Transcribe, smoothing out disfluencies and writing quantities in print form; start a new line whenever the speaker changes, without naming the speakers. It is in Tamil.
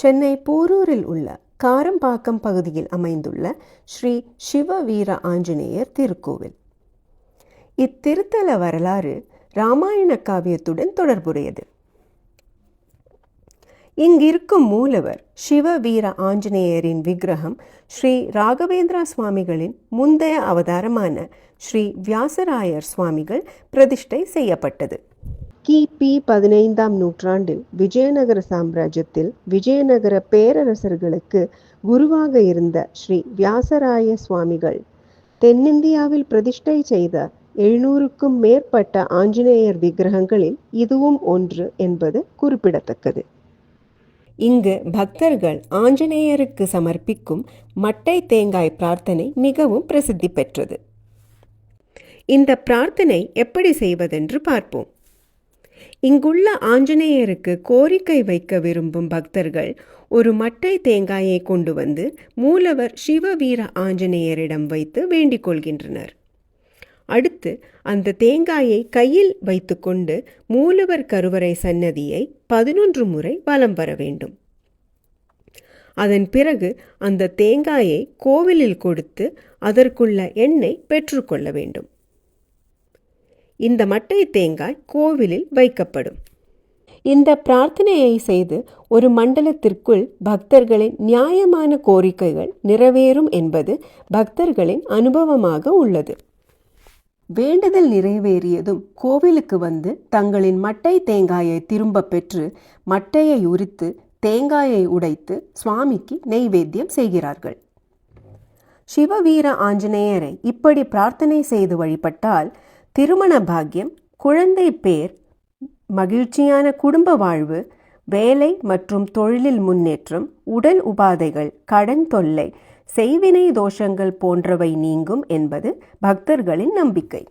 சென்னை போரூரில் உள்ள காரம்பாக்கம் பகுதியில் அமைந்துள்ள ஸ்ரீ சிவவீர ஆஞ்சநேயர் திருக்கோவில். இத்திருத்தல வரலாறு இராமாயண காவியத்துடன் தொடர்புடையது. இங்கிருக்கும் மூலவர் சிவவீர ஆஞ்சநேயரின் விக்கிரகம் ஸ்ரீ ராகவேந்திரா சுவாமிகளின் முந்தைய அவதாரமான ஸ்ரீ வியாசராயர் சுவாமிகள் பிரதிஷ்டை செய்யப்பட்டது. கிபி 15ஆம் நூற்றாண்டில் விஜயநகர சாம்ராஜ்யத்தில் விஜயநகர பேரரசர்களுக்கு குருவாக இருந்த ஸ்ரீ வியாசராய சுவாமிகள் தென்னிந்தியாவில் பிரதிஷ்டை செய்த 700க்கும் மேற்பட்ட ஆஞ்சநேயர் விக்கிரகங்களில் இதுவும் ஒன்று என்பது குறிப்பிடத்தக்கது. இங்கு பக்தர்கள் ஆஞ்சநேயருக்கு சமர்ப்பிக்கும் மட்டை தேங்காய் பிரார்த்தனை மிகவும் பிரசித்தி பெற்றது. இந்த பிரார்த்தனை எப்படி செய்வதென்று பார்ப்போம். இங்குள்ள ஆஞ்சநேயருக்கு கோரிக்கை வைக்க விரும்பும் பக்தர்கள் ஒரு மட்டை தேங்காயை கொண்டு வந்து மூலவர் சிவவீர ஆஞ்சநேயரிடம் வைத்து வேண்டிக் கொள்கின்றனர். அடுத்து அந்த தேங்காயை கையில் வைத்துக்கொண்டு மூலவர் கருவறை சன்னதியை 11 முறை வலம் வர வேண்டும். அதன் பிறகு அந்த தேங்காயை கோவிலில் கொடுத்து அதற்குள்ள எண்ணெய் பெற்றுக்கொள்ள வேண்டும். இந்த மட்டை தேங்காய் கோவிலில் வைக்கப்படும். இந்த பிரார்த்தனையை செய்து ஒரு மண்டலத்திற்குள் பக்தர்களின் நியாயமான கோரிக்கைகள் நிறைவேறும் என்பது பக்தர்களின் அனுபவமாக உள்ளது. வேண்டுதல் நிறைவேறியதும் கோவிலுக்கு வந்து தங்களின் மட்டை தேங்காயை திரும்ப பெற்று மட்டையை உரித்து தேங்காயை உடைத்து சுவாமிக்கு நெய்வேத்தியம் செய்கிறார்கள். சிவவீர ஆஞ்சநேயரை இப்படி பிரார்த்தனை செய்து வழிபட்டால் திருமண பாக்கியம், குழந்தை பேர், மகிழ்ச்சியான குடும்ப வாழ்வு, வேலை மற்றும் தொழிலில் முன்னேற்றம், உடல் உபாதைகள், கடன் தொல்லை, செய்வினை தோஷங்கள் போன்றவை நீங்கும் என்பது பக்தர்களின் நம்பிக்கை.